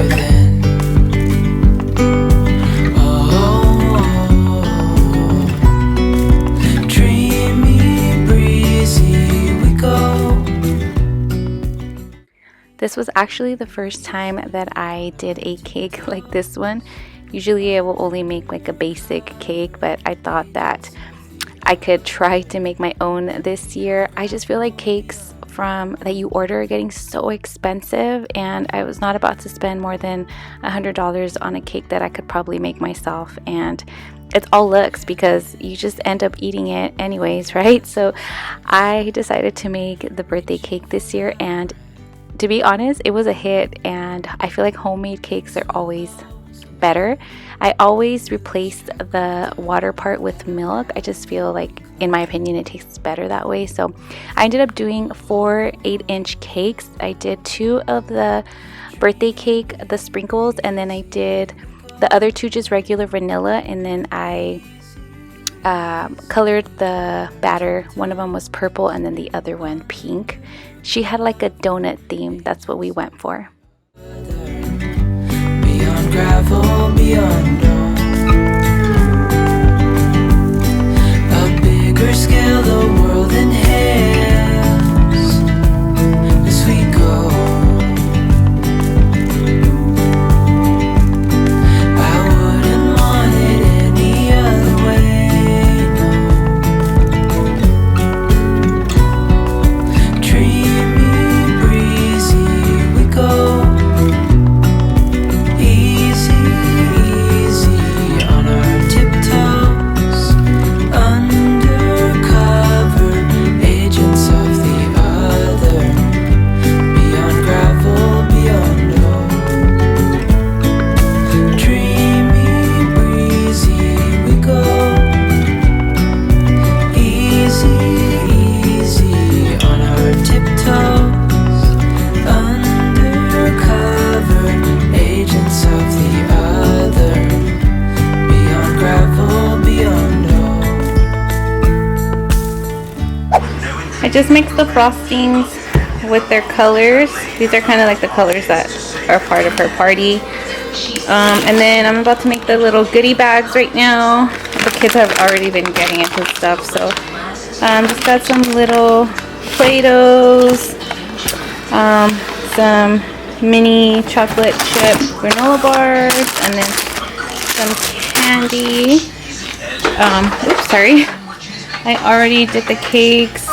then. Oh, dreamy, breezy we go. This was actually the first time that I did a cake like this one. Usually I will only make like a basic cake, but I thought that I could try to make my own this year. I just feel like cakes from that you order are getting so expensive, and I was not about to spend more than $100 on a cake that I could probably make myself. And it's all looks because you just end up eating it anyways, right? So I decided to make the birthday cake this year, and to be honest, it was a hit. And I feel like homemade cakes are always better. I always replace the water part with milk. I just feel like, in my opinion, it tastes better that way. So I ended up doing 4 8-inch cakes. I did 2 of the birthday cake, the sprinkles, and then I did the other 2 just regular vanilla, and then I colored the batter. One of them was purple and then the other one pink. She had like a donut theme. That's what we went for. Beyond gravel, beyond all. A bigger scale the world inhales as we go. I wouldn't want it any other way, no. Dreamy, breezy we go. I just mixed the frostings with their colors. These are kind of like the colors that are part of her party. And then I'm about to make the little goodie bags right now. The kids have already been getting into stuff, so just got some little Play-Dohs, some mini chocolate chip granola bars, and then some candy. Oops, sorry. I already did the cakes.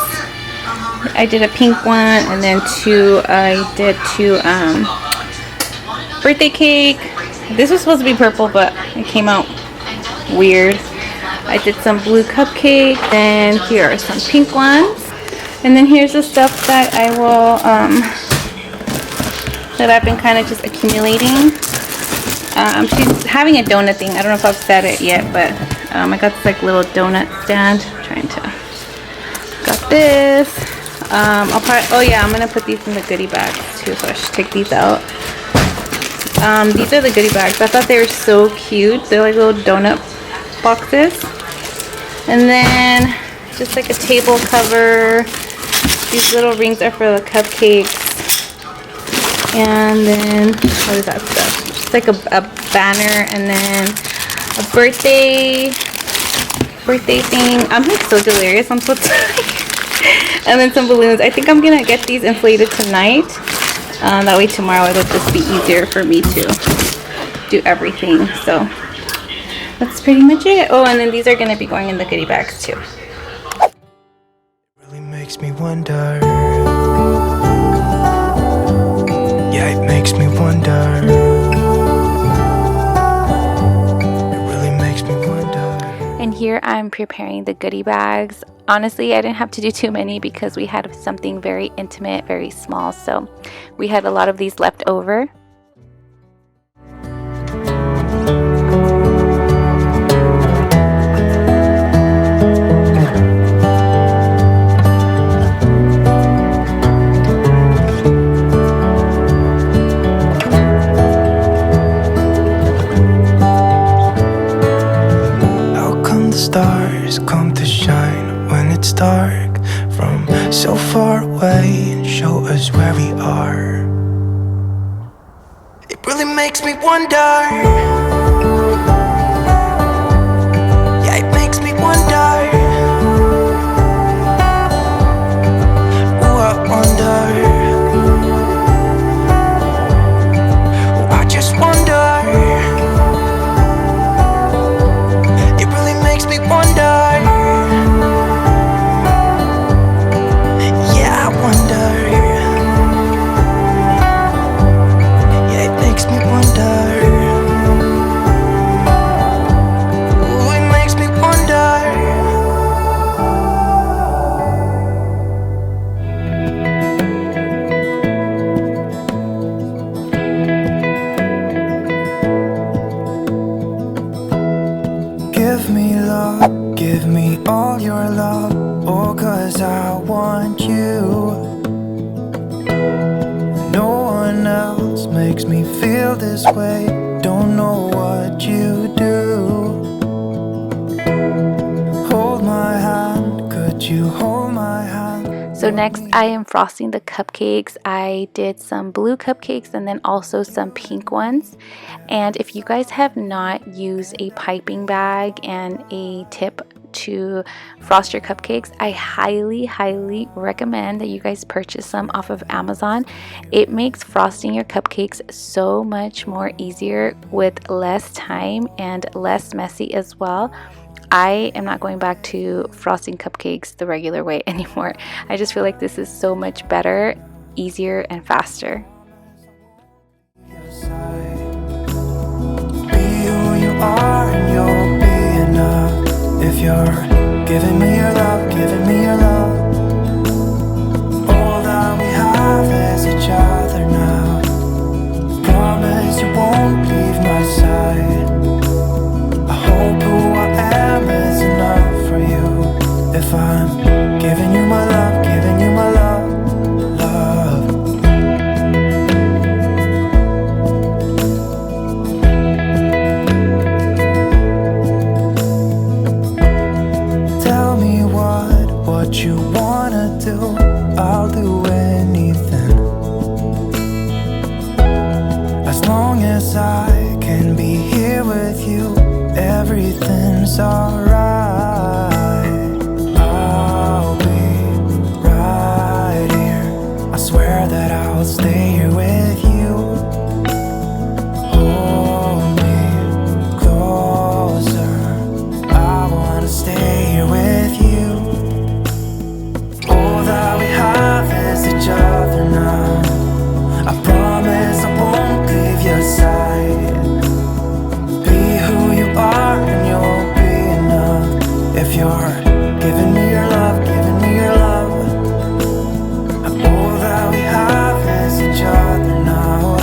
I did a pink one, and then I did two birthday cake. This was supposed to be purple, but it came out weird. I did some blue cupcake, and here are some pink ones. And then here's the stuff that I will that I've been kind of just accumulating. She's having a donut thing. I don't know if I've said it yet, but I got this like little donut stand. Got this. I'll probably, oh yeah, I'm gonna put these in the goodie bags too, so I should take these out. These are the goodie bags. I thought they were so cute. They're like little donut boxes. And then just like a table cover. These little rings are for the cupcakes. And then what is that stuff? Just like a banner, and then a birthday thing. I'm like so delirious. I'm so tired. And then some balloons. I think I'm gonna get these inflated tonight. That way tomorrow it'll just be easier for me to do everything. So that's pretty much it. Oh, and then these are gonna be going in the goodie bags too. It really makes me wonder. Yeah, it makes me wonder. And here I'm preparing the goodie bags. Honestly, I didn't have to do too many because we had something very intimate, very small. So we had a lot of these left over. Stars come to shine when it's dark from so far away and show us where we are. It really makes me wonder. Yeah, it makes me wonder. Ooh, I wonder. Ooh, I just wonder. It really makes me wonder. Yeah, I wonder. Yeah, it makes me wonder. Ooh, it makes me wonder. Give me love, give me all your love. Oh, 'cause I want you. No one else makes me feel this way. Don't know what you do. Hold my hand, could you hold my hand? So next I am frosting the cupcakes. I did some blue cupcakes and then also some pink ones. And if you guys have not used a piping bag and a tip to frost your cupcakes, I highly recommend that you guys purchase some off of Amazon. It makes frosting your cupcakes so much more easier with less time and less messy as well. I am not going back to frosting cupcakes the regular way anymore. I just feel like this is so much better, easier, and faster. Be who you are and you'll be enough. If you're giving me your love, giving me your love. All that we have is each other now. Promise you won't leave my side. I hope who I am is enough for you. If I'm giving you my love, giving you my love, love. Tell me what you wanna do. I'll do anything. As long as I can be here with you, everything's alright. I'll be right here. I swear that I'll stay here with you. Hold me closer. I wanna stay here with you. All that we have is each other now. I promise I won't leave your side. Be who you are and you'll be enough. If you're giving me your love, giving me your love. All that we have is each other now.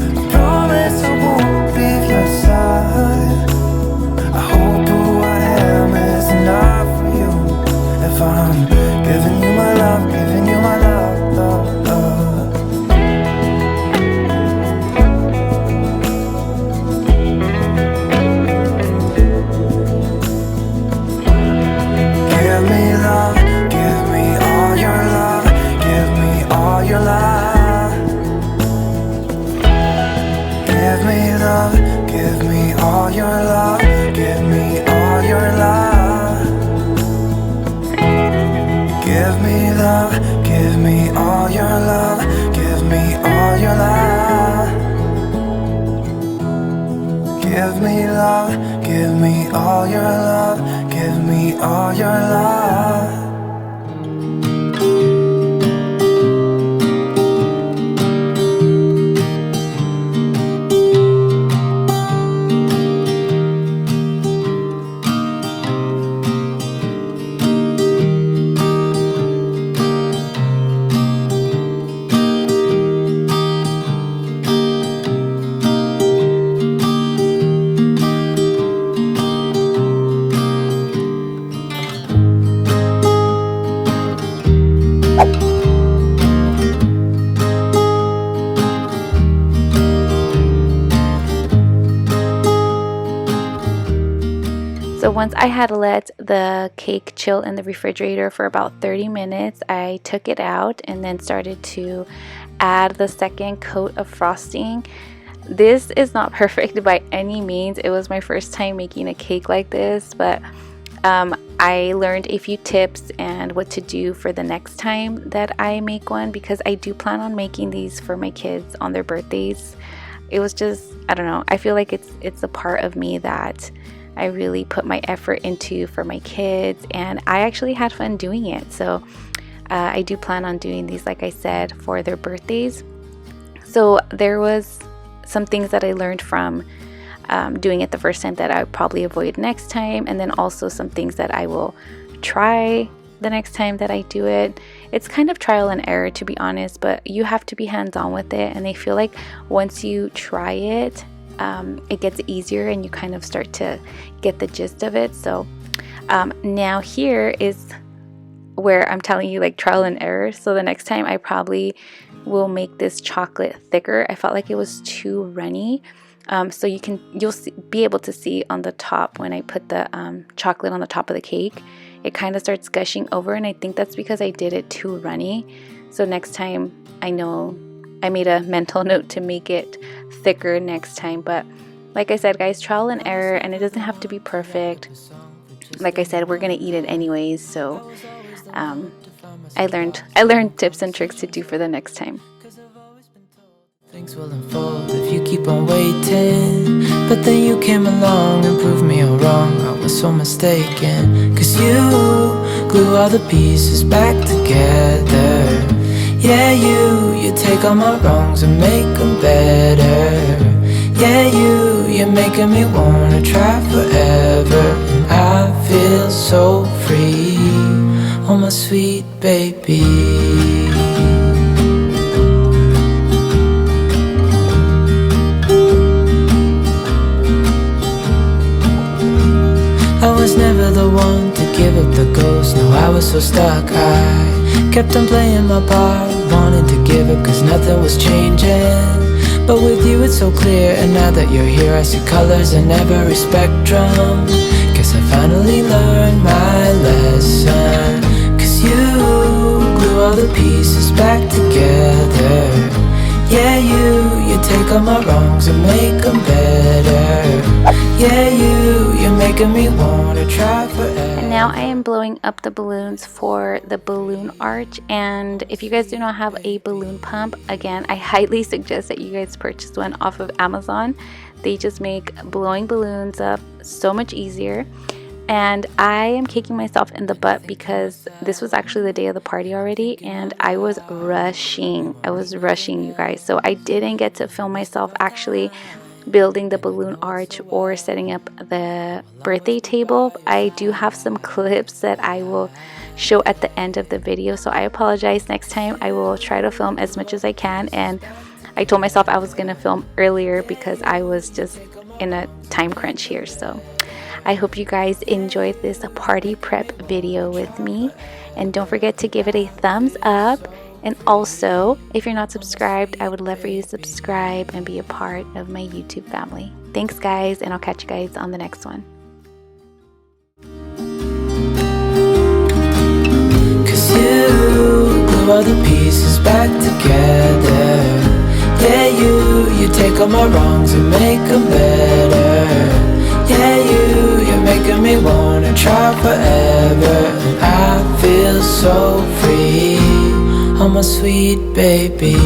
I promise I won't leave your side. I hope who I am is enough for you. If I'm giving you my love, giving you my love, love, love. Give me love, give me all your love, give me all your love. Give me love, give me all your love, give me all your love. Give me love, give me all your love, give me all your love. Give me love, give me all your love, give me all your love. So once I had let the cake chill in the refrigerator for about 30 minutes, I took it out and then started to add the second coat of frosting. this is not perfect by any means. It was my first time making a cake like this, but I learned a few tips and what to do for the next time that I make one, because I do plan on making these for my kids on their birthdays. It was just, I don't know, I feel like it's a part of me that I really put my effort into for my kids, and I actually had fun doing it. So I do plan on doing these, like I said, for their birthdays. So there was some things that I learned from doing it the first time that I would probably avoid next time, and then also some things that I will try the next time that I do it. It's kind of trial and error, to be honest, but you have to be hands-on with it, and I feel like once you try it, it gets easier and you kind of start to get the gist of it. So now here is where I'm telling you, like, trial and error. So the next time I probably will make this chocolate thicker. I felt like it was too runny. So you'll be able to see on the top when I put the chocolate on the top of the cake, it kind of starts gushing over, and I think that's because I did it too runny. So next time, I know I made a mental note to make it thicker next time. But like I said, guys, trial and error, and it doesn't have to be perfect. Like I said, we're gonna eat it anyways, so I learned tips and tricks to do for the next time. Things will unfold if you keep on waiting. But then you came along and proved me all wrong. I was so mistaken, 'cause you glue all the pieces back together. Yeah, you take all my wrongs and make them better. Yeah, you're making me wanna try forever. And I feel so free, oh my sweet baby. I was never the one to give up the ghost. No, I was so stuck. I kept on playing my part, wanted to give up 'cause nothing was changing. But with you it's so clear, and now that you're here I see colors in every spectrum. Guess I finally learned my lesson. 'Cause you glue all the pieces back together. Yeah, you take all my wrongs and make them better. Yeah, you're making me wanna try forever. And now I am blowing up the balloons for the balloon arch. And if you guys do not have a balloon pump, again, I highly suggest that you guys purchase one off of Amazon. They just make blowing balloons up so much easier. And I am kicking myself in the butt because this was actually the day of the party already, and I was rushing, you guys. So I didn't get to film myself actually building the balloon arch or setting up the birthday table. I do have some clips that I will show at the end of the video, so I apologize. Next time I will try to film as much as I can, and I told myself I was gonna film earlier because I was just in a time crunch here. So I hope you guys enjoyed this party prep video with me, and don't forget to give it a thumbs up. And also, if you're not subscribed, I would love for you to subscribe and be a part of my YouTube family. Thanks, guys, and I'll catch you guys on the next one. 'Cause you glue all the pieces back together. Yeah, you take all my wrongs and make them better. Yeah, you're making me wanna try forever. And I feel so free, oh my sweet baby.